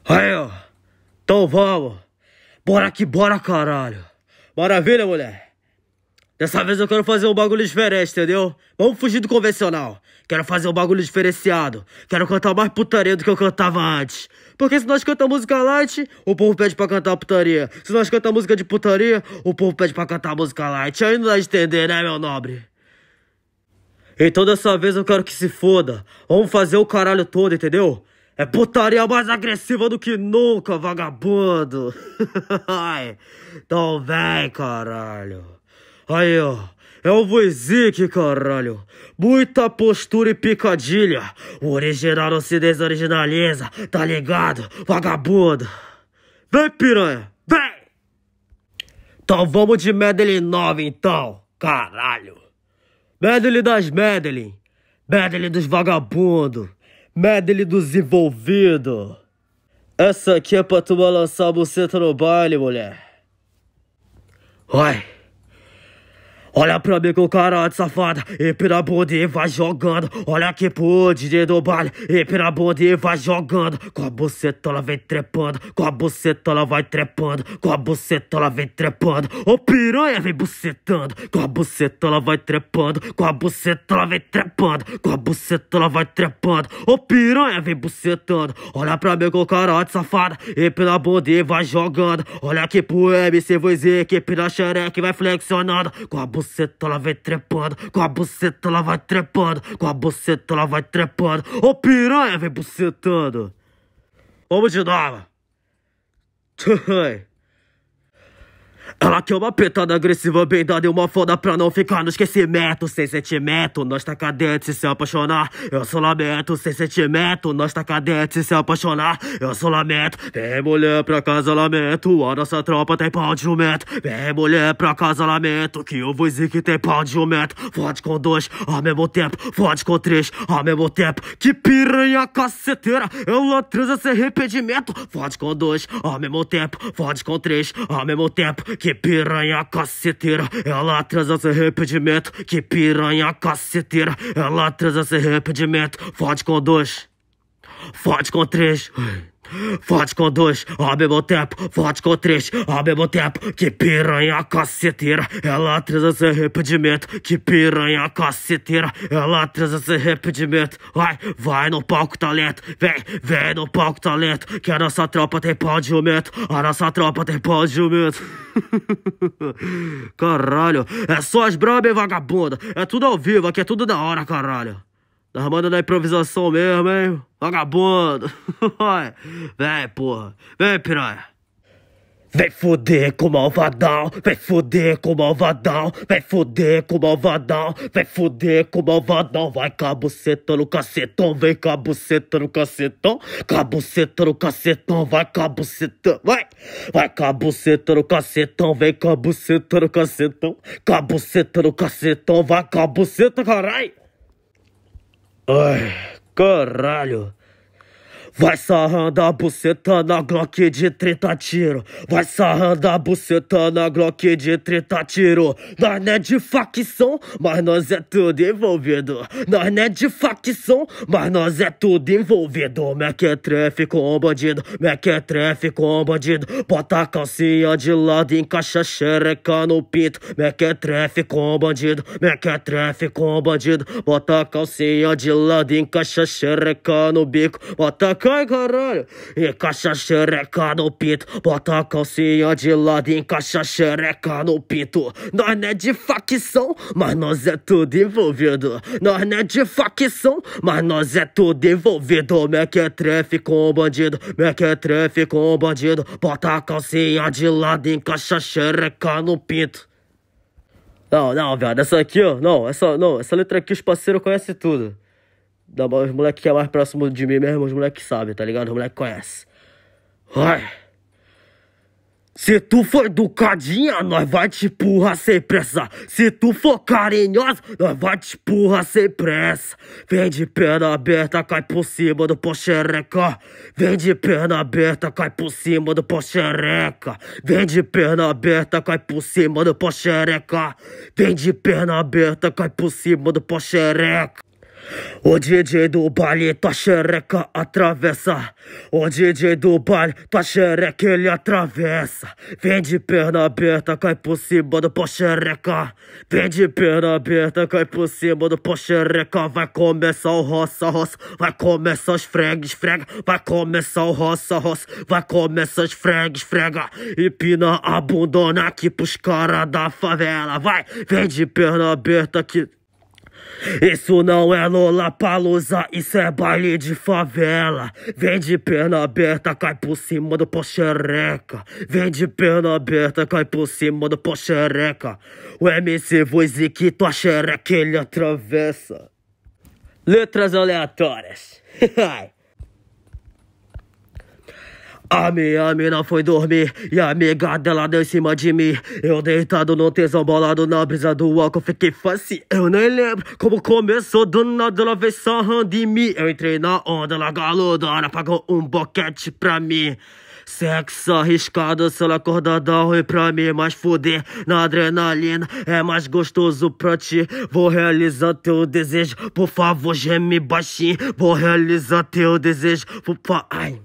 Aí, ó. Então vamos. Bora que bora, caralho. Maravilha, mulher. Dessa vez eu quero fazer um bagulho diferente, entendeu? Vamos fugir do convencional. Quero fazer um bagulho diferenciado. Quero cantar mais putaria do que eu cantava antes. Porque se nós cantamos música light, o povo pede pra cantar putaria. Se nós cantamos música de putaria, o povo pede pra cantar música light. Aí não dá de entender, né, meu nobre? Então dessa vez eu quero que se foda. Vamos fazer o caralho todo, entendeu? É putaria mais agressiva do que nunca, vagabundo. Então vem, caralho. Aí, ó. É o Voizique, caralho. Muita postura e picadilha. O original não se desoriginaliza, tá ligado, vagabundo? Vem, piranha, vem! Então vamos de medley 9, então, caralho. Medley das medley. Medley dos vagabundos. Medley dos envolvidos. Essa aqui é pra tu balançar a buceta no baile, mulher. Vai. Olha pra mim com cara de safada, empina a bunda e vai jogando. Olha aqui pro DJ do baile, empina a bunda e vai jogando. Com a buceta ela vem trepando, com a buceta ela vai trepando, com a buceta ela vem trepando. Ô piranha vem bucetando, com a buceta ela vai trepando, com a buceta ela vem trepando, com a buceta ela vai trepando. Ô piranha vem bucetando. Olha pra mim com cara de safada, empina a bunda e vai jogando. Olha aqui pro MC Voizique, empina a xereca e vai flexionando. Com a buceta ela vai trepando, com a buceta ela vai trepando, com a buceta ela vai trepando. Ô piranha vem bucetando. Vamos de novo. Ela quer uma petada agressiva bem dada e uma foda pra não ficar no esquecimento. Sem sentimento, nós tá cadente se apaixonar. Eu só lamento, sem sentimento, nós tá cadente se apaixonar. Eu só lamento, vem mulher pra casa, lamento. A nossa tropa tem pau de jumento. Vem mulher pra casa, lamento. Que o Voizique tem pau de jumento. Fode com dois ao mesmo tempo, fode com três ao mesmo tempo. Que piranha caceteira, ela transa sem arrependimento. Fode com dois ao mesmo tempo, fode com três ao mesmo tempo. Que piranha caceteira, ela transa sem arrependimento. Que piranha caceteira, ela transa sem arrependimento. Fode com dois, fode com três, fode com dois ao mesmo tempo, fode com três ao mesmo tempo. Que piranha caceteira, ela transa sem arrependimento. Que piranha caceteira, ela transa sem arrependimento. Vai no palco talento, vem no palco talento. Que a nossa tropa tem pau de jumento, a nossa tropa tem pau de jumento. Caralho, é só as brabas, vagabunda. É tudo ao vivo, aqui é tudo da hora, caralho. Nós manda na improvisação mesmo, hein? Vagabundo. Vem, porra. Vem, piranha. Vem foder com o malvadão, vem foder com o malvadão, vem foder com o malvadão, vem foder com o malvadão. Vai com a buceta no cacetão, vem com a buceta no cacetão, com a buceta no cacetão, vai com a buceta, vai com a buceta no cacetão, vem com a buceta no cacetão, com a buceta no cacetão, vai com a buceta, caralho. Ai, caralho. Vai sarrando a buceta na Glock de 30 tiro. Vai sarrando a buceta na Glock de 30 tiro. Nós não é de facção, mas nós é tudo envolvido. Nós não é de facção, mas nós é tudo envolvido. Mequetrefe com bandido, mequetrefe com bandido. Bota a calcinha de lado e encaixa a xereca no pinto. Mequetrefe com bandido, mequetrefe com bandido. Bota a calcinha de lado e encaixa a xereca no bico. Bota cai, caralho, encaixa a xereca no pinto. Bota a calcinha de lado e encaixa a xereca no pinto. Nós não é de facção, mas nós é tudo envolvido. Nós não é de facção, mas nós é tudo envolvido. Mequetrefe com bandido, mequetrefe com bandido. Bota a calcinha de lado e encaixa a xereca no pinto. Não, viado, essa aqui, ó, essa letra aqui os parceiros conhecem tudo. Os moleques que é mais próximo de mim mesmo, os moleques sabem, tá ligado? Os moleques conhecem. Se tu for educadinha, nós vai te empurrar sem pressa. Se tu for carinhosa, nós vai te empurrar sem pressa. Vem de perna aberta, cai por cima do poxereca. Vem de perna aberta, cai por cima do poxereca. Vem de perna aberta, cai por cima do poxereca. Vem de perna aberta, cai por cima do poxereca. O DJ do baile, tua xereca atravessa. O DJ do baile, tua xereca ele atravessa. Vem de perna aberta, cai por cima do pó xereca. Vem de perna aberta, cai por cima do pó xereca. Vai começar o roça, roça. Vai começar os frega, esfrega. Vai começar o roça, roça. Vai começar os frega, esfrega. Empina a bundona aqui pros caras da favela. Vai, vem de perna aberta aqui. Isso não é Lollapalooza, isso é baile de favela. Vem de perna aberta, cai por cima do pó xereca. Vem de perna aberta, cai por cima do pó xereca. O MC Voice que tua xereca ele atravessa. Letras aleatórias. A minha mina foi dormir e a amiga dela deu em cima de mim. Eu deitado no tesão, bolado na brisa do álcool, fiquei fácil. Eu nem lembro como começou, do nada ela veio sarrando em mim. Eu entrei na onda, ela galudona, pagou um boquete pra mim. Sexo arriscado, se ela acordar dá ruim pra mim. Mas fuder na adrenalina é mais gostoso pra ti. Vou realizar teu desejo, por favor geme baixinho. Vou realizar teu desejo, por favor. Ai.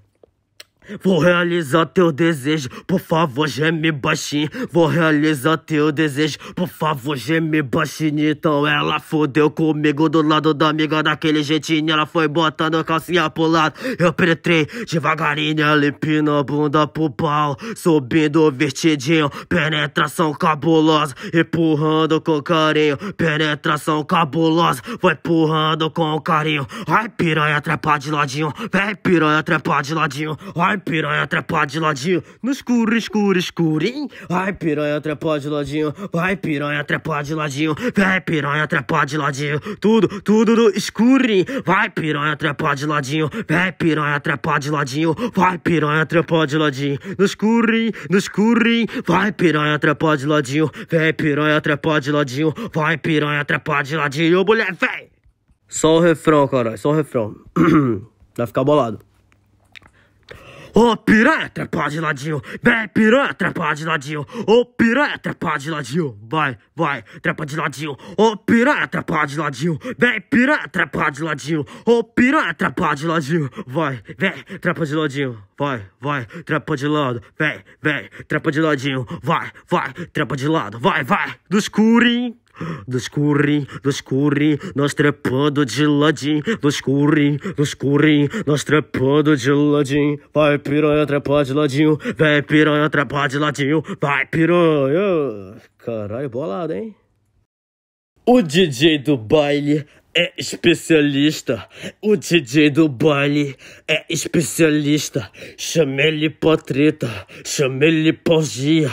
Vou realizar teu desejo, por favor geme baixinho. Vou realizar teu desejo, por favor geme baixinho. Então ela fodeu comigo do lado da amiga daquele jeitinho. Ela foi botando a calcinha pro lado, eu penetrei devagarinho. Ela empina a bunda pro pau, subindo vestidinho. Penetração cabulosa, empurrando com carinho. Penetração cabulosa, vai empurrando com carinho. Ai piranha trepa de ladinho, vem piranha trepa de ladinho. Ai piranha trepa de ladinho, no escuro, escuro, escurinho. Ai piranha trepa de ladinho, vai piranha trepa de ladinho. Vem piranha trepa de ladinho, tudo no escurinho. Vai piranha trepa de ladinho, vem piranha trepa de ladinho. Vai piranha trepa de ladinho, no escurinho, no escurinho. Vai piranha trepa de ladinho, vem piranha trepa de ladinho. Vai piranha trepa de ladinho, mulher, vem. Só o refrão, caralho, só o refrão. Vai ficar bolado. Ô piranha trepa de ladinho, vem piranha trepa de ladinho. Ô piranha trepa de ladinho, vai, trepa de ladinho. Ô piranha trepa de ladinho, vem piranha trepa de ladinho. Ô piranha trepa de ladinho, vai, vem, trepa de ladinho. Vai, trepa de lado, vem, trepa de ladinho. Vai, trepa de lado, vai, do escurinho. Do escurinho, nós trepando de ladinho. Do escurinho, nós trepando de ladinho. Vai piranha trepar de ladinho, vem piranha trepar de ladinho. Vai piranha. Caralho, bolado, hein? O DJ do baile é especialista. O DJ do baile é especialista. Chama ele pra treta, chama ele pra orgia.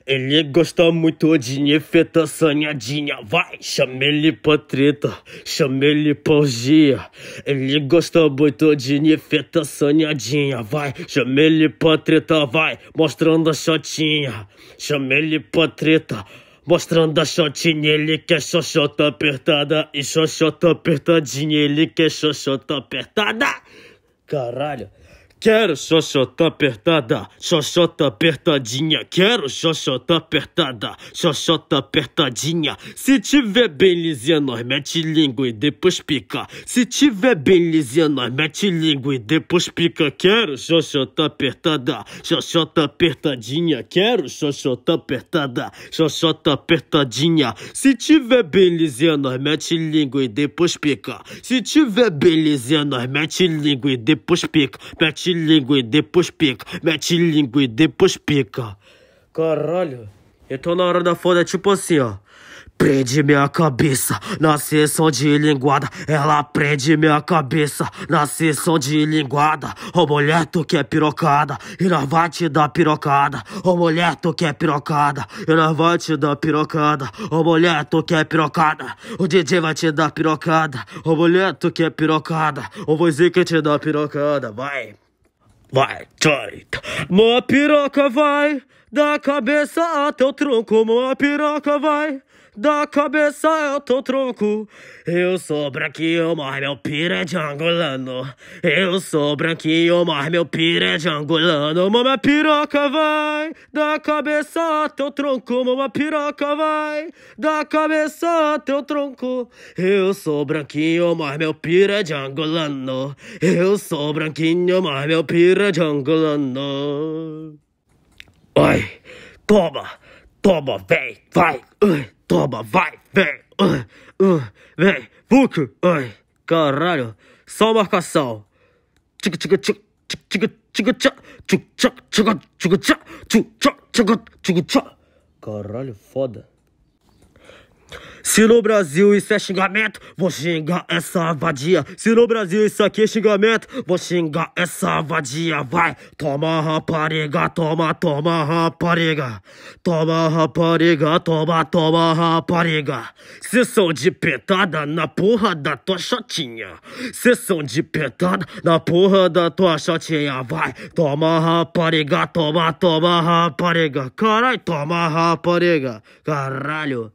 Ele gosta muito de nefeta sanhadinha. Vai, chama ele pra treta, chama ele pra orgia. Ele gosta muito de nefeta sanhadinha. Vai, chama ele pra treta, vai, mostrando a shotinha. Chama ele pra treta, mostrando a shotinha. Ele quer xoxota apertada e xoxota apertadinha. Ele quer xoxota apertada. Caralho. Quero xoxota apertada, xoxota apertadinha. Quero xoxota apertada, xoxota apertadinha. Se tiver bem lisinha, nós mete língua e depois pica. Se tiver bem lisinha, nós mete língua e depois pica. Quero xoxota apertada, xoxota apertadinha. Quero xoxota apertada, xoxota apertadinha. Se tiver bem lisinha, nós mete língua e depois pica. Se tiver bem lisinha, nós mete língua e depois pica. Mete língua e depois pica, mete língua e depois pica. Caralho, eu tô na hora da foda, tipo assim, ó. Prende minha cabeça na sessão de linguada. Ela prende minha cabeça na sessão de linguada. Ô mulher, tu quer pirocada e nós vai te dar pirocada. Ô mulher, tu quer pirocada e nós vai te dar pirocada. Ô mulher, tu quer pirocada, o DJ vai te dar pirocada. Ô mulher, tu quer pirocada, o Voice que te dá pirocada. Vai, tchau. Uma piroca vai Da cabeça até o tronco, uma piroca vai. Da cabeça até o tronco. Eu sou branquinho, mas meu pira é de angolano. Eu sou branquinho, mas meu pira é de angolano. Mama piroca vai. Da cabeça até o tronco, mama piroca vai. Da cabeça até o tronco. Eu sou branquinho, mas meu pira é de angolano. Eu sou branquinho, mas meu pira é de angolano. Ai, toma, toma, vem, vai, toma, vai, vem, vem, Vuc, ai, caralho, só marcação. Tica, tica, tica, tica, tica, tica, tica, tica, tica, tica, tica, tica, tica, tica. Caralho, foda. Se no Brasil isso é xingamento, vou xingar essa vadia. Se no Brasil isso aqui é xingamento, vou xingar essa vadia. Vai, toma rapariga, toma, toma rapariga. Toma rapariga, toma, toma rapariga. Sessão de petada na porra da tua shotinha. Sessão de petada na porra da tua shotinha. Vai, toma rapariga, toma, toma rapariga. Caralho, toma rapariga. Caralho.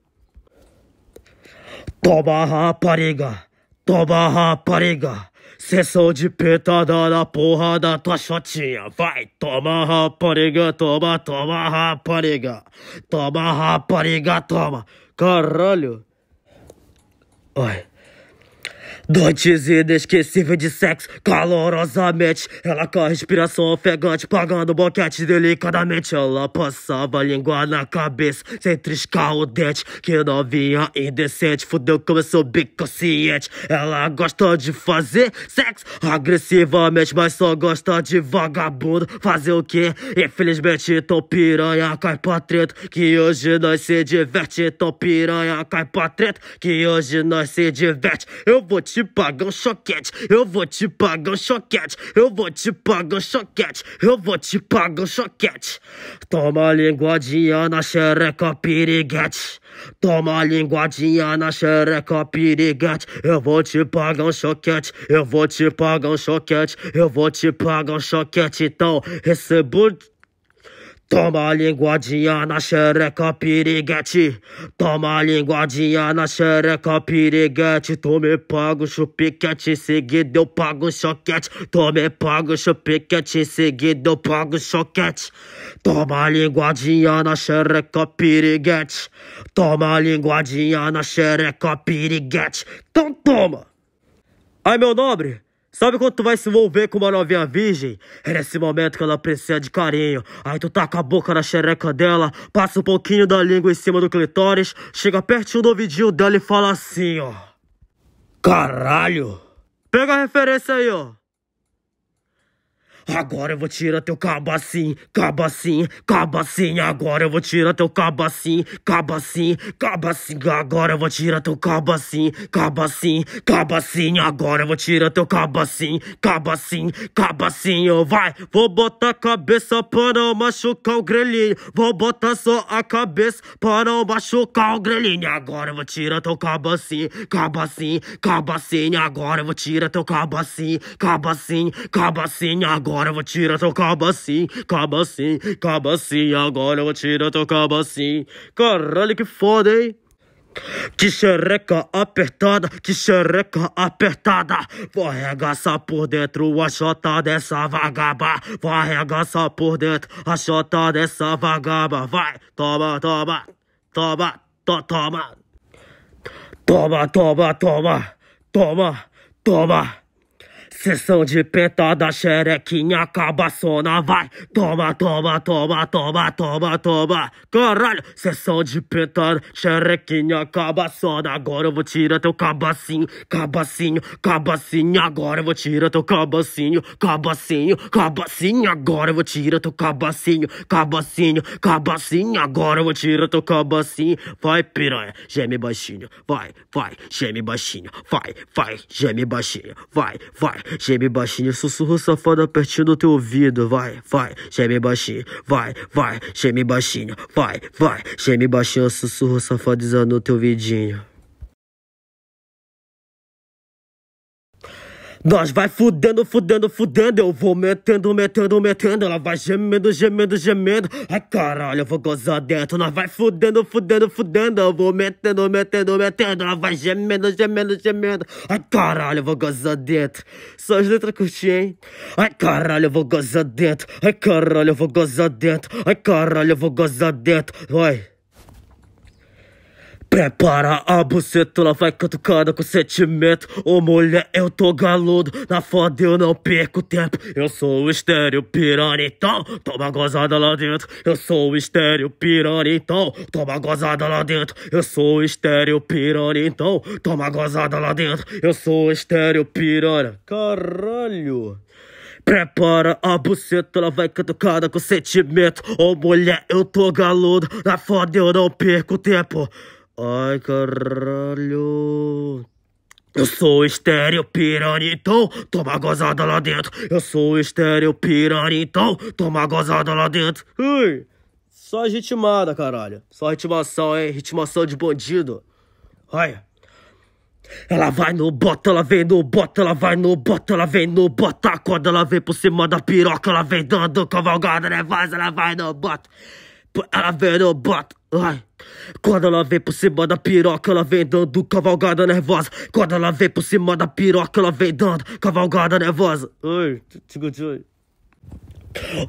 Toma rapariga, toma rapariga. Sessão de petada na porra da tua shotinha. Vai, toma rapariga, toma, toma rapariga. Toma rapariga, toma. Caralho. Ai. Noites inesquecíveis de sexo, calorosamente. Ela com a respiração ofegante, pagando boquete delicadamente. Ela passava a língua na cabeça, sem triscar o dente. Que novinha indecente, fudeu, começou bem consciente. Ela gosta de fazer sexo agressivamente, mas só gosta de vagabundo. Fazer o quê? Infelizmente, então piranha cai pra treta, que hoje nós se diverte. Então piranha cai pra treta, que hoje nós se diverte. Eu vou te pagar um choquete, eu vou te pagar um choquete, eu vou te pagar um choquete, eu vou te pagar um choquete. Toma linguadinha na xereca piriguete. Toma linguadinha na xereca piriguete. Eu vou te pagar um choquete, eu vou te pagar um choquete, eu vou te pagar um choquete. Então recebo. Toma linguadinha na xereca piriguete. Toma linguadinha na xereca piriguete. Tu me paga o chupiquete, em seguida eu pago o choquete. Tu me paga o chupiquete, em seguida eu pago o choquete. Toma linguadinha na xereca piriguete. Toma linguadinha na xereca piriguete. Então toma. Ai, meu nobre, sabe quando tu vai se envolver com uma novinha virgem? É nesse momento que ela precisa de carinho. Aí tu taca a boca na xereca dela, passa um pouquinho da língua em cima do clitóris, chega pertinho do ouvidinho dela e fala assim, ó. Caralho! Pega a referência aí, ó. Agora eu vou tirar teu cabacinho, cabacinho, cabacinho. Agora eu vou tirar teu cabacinho, cabacinho, cabacinho. Agora eu vou tirar teu cabacinho, cabacinho, cabacinho. Agora eu vou tirar teu cabacinho, cabacinho, cabacinho. Vai, vou botar a cabeça pra não machucar o grelhinho. Vou botar só a cabeça pra não machucar o grelhinho. Agora eu vou tirar teu cabacinho, cabacinho, cabacinho. Agora eu vou tirar teu cabacinho, cabacinho, cabacinho. Agora eu vou tirar teu cabacinho, cabacinho, cabacinho. Agora eu vou tirar teu cabacinho. Caralho, que foda, hein? Que xereca apertada, que xereca apertada. Vou arregaçar por dentro a chota dessa vagaba. Vou arregaçar por dentro a chota dessa vagaba. Vai, toma, toma, toma, toma. Toma, toma, toma, toma, toma. Sessão de pentada, xerequinha, cabaçona, vai. Toma, toma, toma, toma, toma, toma. Caralho, sessão de pentada, xerequinha, cabaçona. Agora eu vou tirar teu cabacinho, cabacinho, cabacinho. Agora eu vou tirar teu cabacinho, cabacinho, cabacinho. Agora eu vou tirar teu cabacinho, cabacinho, cabacinho. Agora eu vou tirar teu cabacinho. Vai, piranha, geme baixinho. Vai, vai, geme baixinho. Vai, vai, geme baixinho. Vai, vai. Geme baixinho, sussurro safado pertinho do teu ouvido. Vai, vai, geme baixinho. Vai, vai, geme baixinho. Vai, vai, geme baixinho, sussurro safadizando no teu vidinho. Nós vai fudendo, fudendo, fudendo. Eu vou metendo, metendo, metendo. Ela vai gemendo, gemendo, gemendo. Ai caralho, eu vou gozar dentro. Nós vai fudendo, fudendo, fudendo. Eu vou metendo, metendo, metendo. Ela vai gemendo, gemendo, gemendo. Ai caralho, eu vou gozar dentro. Só as letras curti, hein? Ai caralho, eu vou gozar dentro. Ai caralho, eu vou gozar dentro. Ai caralho, eu vou gozar dentro. Vai. Prepara a buceta, ela vai catucada com sentimento. Ô mulher, eu tô galudo, na foda eu não perco tempo. Eu sou o estéreo piranha, então toma gozada lá dentro. Eu sou o estéreo piranha, então toma gozada lá dentro. Eu sou o estéreo piranha, então toma gozada lá dentro. Eu sou o estéreo piranha. Caralho. Prepara a buceta, ela vai catucada com sentimento. Ô mulher, eu tô galudo, na foda eu não perco tempo. Ai, caralho. Eu sou estéreo piranha, então toma gozada lá dentro. Eu sou estéreo piranha, então toma gozada lá dentro. Ui. Só ritmada, caralho. Só ritmação, hein? Ritmação de bandido. Olha. Ela vai no bota, ela vem no bota, ela vai no bota, ela vem no bota. Quando ela vem por cima da piroca, ela vem dando cavalgada nervosa, ela vai no bota. Ela vem no bota, ai. Quando ela vem por cima da piroca, ela vem dando cavalgada nervosa. Quando ela vem por cima da piroca, ela vem dando cavalgada nervosa. Ai,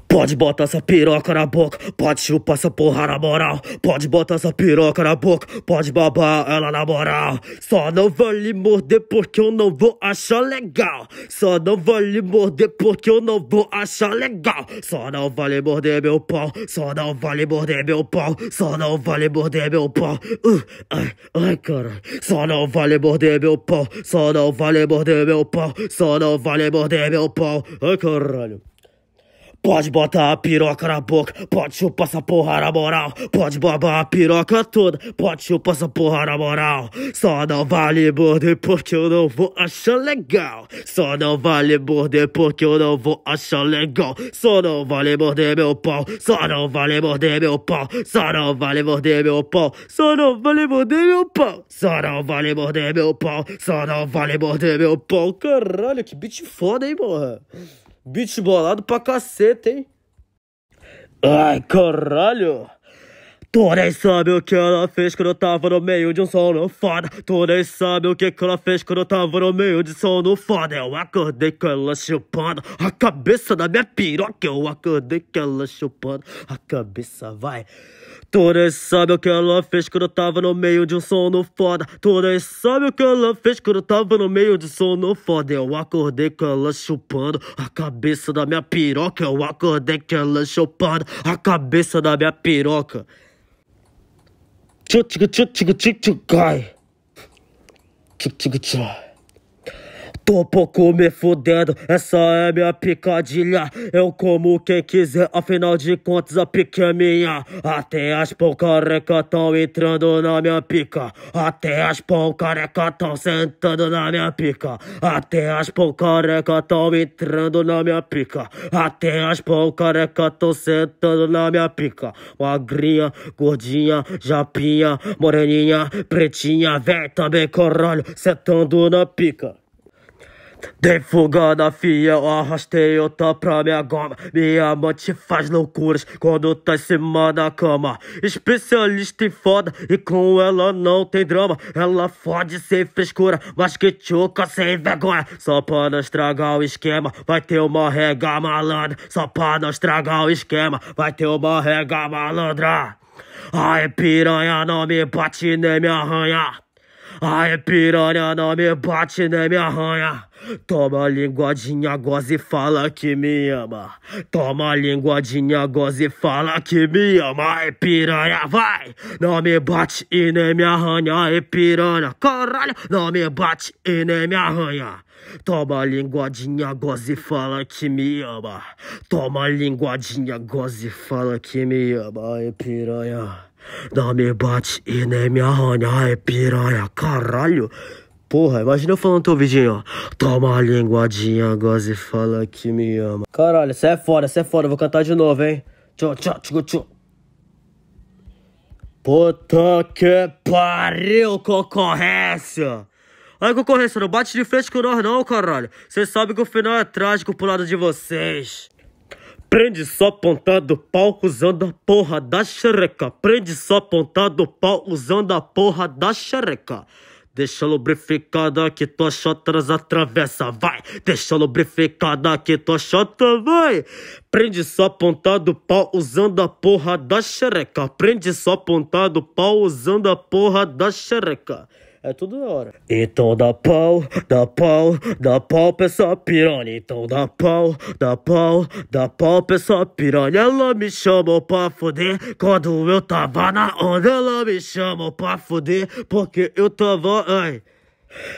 pode botar essa piroca na boca, pode chupar essa porra na moral. Pode botar essa piroca na boca, pode babar ela na moral. Só não vai lhe morder porque eu não vou achar legal. Só não vai lhe morder porque eu não vou achar legal. Só não vai lhe morder meu pau, só não vai lhe morder meu pau. Só não vai lhe morder meu pau. Ai, ai caralho. Só não vai lhe morder meu pau, só não vai lhe morder meu pau. Só não vai lhe morder meu pau. Ai caralho. Pode botar a piroca na boca, pode chupar essa porra na moral. Pode babar a piroca toda, pode chupar essa porra na moral. Só não vale morder porque eu não vou achar legal. Só não vale morder porque eu não vou achar legal. Só não vale morder meu pau, só não vale morder meu pau. Só não vale morder meu pau, só não vale morder meu pau. Só não vale morder meu pau, só não vale morder meu pau. Caralho, que beat foda, hein, porra. Beat bolado pra caceta, hein? Ai, caralho! Tu nem sabe o que ela fez quando eu tava no meio de um sono foda. Tu nem sabe o que ela fez quando eu tava no meio de sono foda. Eu acordei com ela chupando a cabeça da minha piroca. Eu acordei com ela chupando a cabeça, vai. Tu nem sabe o que ela fez quando eu tava no meio de um sono foda. Tu nem sabe o que ela fez quando eu tava no meio de sono foda. Eu acordei com ela chupando a cabeça da minha piroca. Eu acordei com ela chupando a cabeça da minha piroca. Cai. Tô pouco me fudendo, essa é minha picadilha. Eu como quem quiser, afinal de contas a pica é minha. Até as pão careca tão entrando na minha pica. Até as pão careca tão sentando na minha pica. Até as pão careca tão entrando na minha pica. Até as pão careca tão sentando na minha pica. Magrinha, gordinha, japinha, moreninha, pretinha, véi também caralho, sentando na pica. Dei fuga na fia, eu arrastei outra pra minha goma. Minha amante faz loucuras quando tá em cima da cama. Especialista em foda e com ela não tem drama. Ela fode sem frescura, mas que tchuca sem vergonha. Só pra não estragar o esquema, vai ter uma rega malandra. Só pra não estragar o esquema, vai ter uma rega malandra. Ai piranha, não me bate nem me arranha. Ai piranha, não me bate nem me arranha. Toma linguadinha, goza e fala que me ama. Toma linguadinha, goza e fala que me ama. Ai piranha, vai. Não me bate e nem me arranha. Ai piranha, caralho. Não me bate e nem me arranha. Toma linguadinha, goza e fala que me ama. Toma linguadinha, goza e fala que me ama. Ai piranha, não me bate e nem me arranha. Ai piranha, caralho. Porra, imagina eu falando teu vidinho, ó. Toma a linguadinha, goza e fala que me ama. Caralho, cê é foda, vou cantar de novo, hein. Tchau, tchau, tchau, tchau. Puta que pariu, concorrência. Aí, concorrência, não bate de frente com nós não, caralho. Cês sabem que o final é trágico pro lado de vocês. Prende só ponta do pau usando a porra da xereca. Prende só ponta do pau usando a porra da xereca. Deixa lubrificada que tua chota atravessa, vai. Deixa lubrificada que tua chota vai. Prende só ponta do pau usando a porra da xereca. Prende só ponta do pau usando a porra da xereca. É tudo da hora. Então dá pau, dá pau, dá pau pra essa piranha. Então dá pau, dá pau, dá pau pra essa piranha. Ela me chamou pra fuder quando eu tava na onda. Ela me chamou pra fuder porque eu tava... Ai.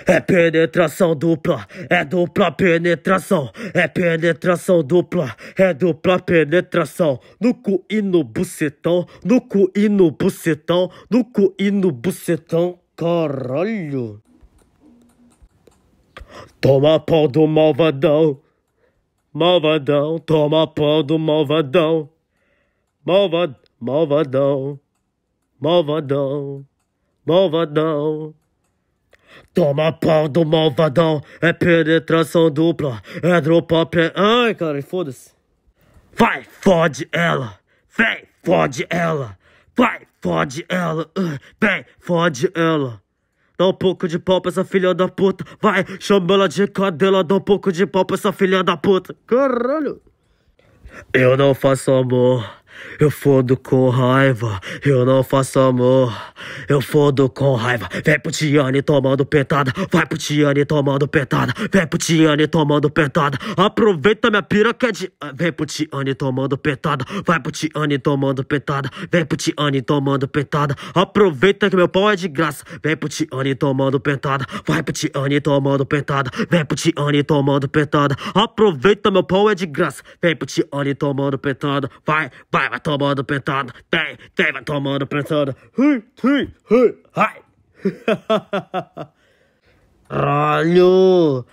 É penetração dupla, é dupla penetração. É penetração dupla, é dupla penetração. No cu e no bucetão, no cu e no bucetão, no cu e no bucetão. Caralho. Toma pau do malvadão. Malvadão, toma pau do malvadão. Malvadão. Malvadão. Malvadão. Toma pau do malvadão. É penetração dupla. É dropa Ai, cara, foda-se. Vai, fode ela. Vem, fode ela. Vai, fode ela. Vem, fode ela. Dá um pouco de pau pra essa filha da puta. Vai, chama ela de cadela. Dá um pouco de pau pra essa filha da puta. Caralho. Eu não faço amor, eu fodo com raiva. Eu não faço amor, eu fodo com raiva. Vem pro Tiane tomando petada. Vai pro Tiane tomando petada. Vem pro Tiane tomando petada. Aproveita minha piroca de... Vem pro Tiane tomando petada. Vai pro Tiane tomando petada. Vem pro Tiane tomando petada. Aproveita que meu pau é de graça. Vem pro Tiane tomando petada. Vai pro Tiane tomando petada. Vem pro Tiane tomando petada. Aproveita meu pau é de graça. Vem pro Tiane tomando petada. Vai tomando petada. Vai tomando petada. Ai. Caralho.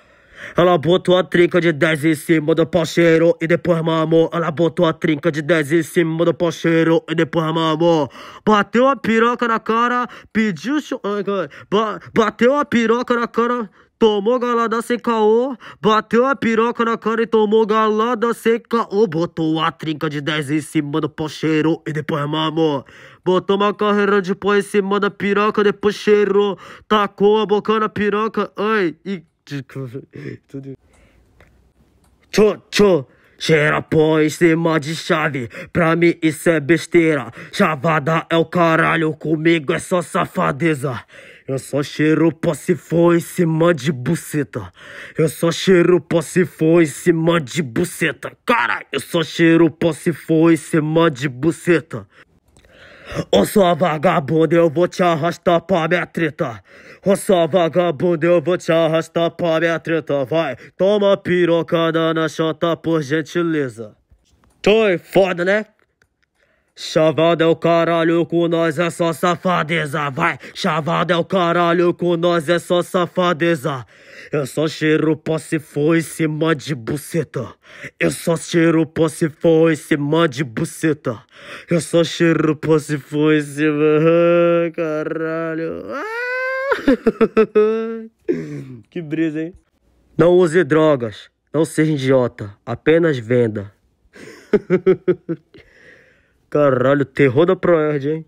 Ela botou a trinca de 10 em cima do pau cheiro e depois mamou. Ela botou a trinca de 10 em cima do pau cheiro e depois mamou. Bateu a piroca na cara, pediu... Bateu a piroca na cara... Tomou galada sem caô, bateu a piroca na cara e tomou galada sem caô. Botou a trinca de 10 em cima do pau cheirou e depois mamou. Botou uma carreira de pó em cima da piroca, depois cheirou. Tacou a boca na piroca, ai, e... Tchô. Cheira pó em cima de chave, pra mim isso é besteira. Chavada é o caralho, comigo é só safadeza. Eu só cheiro pó se for em cima de buceta. Eu só cheiro pó se for em cima de buceta. Caralho, eu só cheiro pó se for em cima de buceta. Ô sua vagabunda, eu vou te arrastar pra minha treta. Ô sua vagabunda, eu vou te arrastar pra minha treta. Vai, toma pirocada na chota por gentileza. Toi, foda, né? Chavada é o caralho, com nós é só safadeza. Vai, chavada é o caralho, com nós é só safadeza. Eu só cheiro pó se for em cima de buceta. Eu só cheiro pó se for em cima de buceta. Eu só cheiro pó se for em cima... Ai, caralho. Que brisa, hein? Não use drogas. Não seja idiota. Apenas venda. Caralho, terror da Proerd, hein?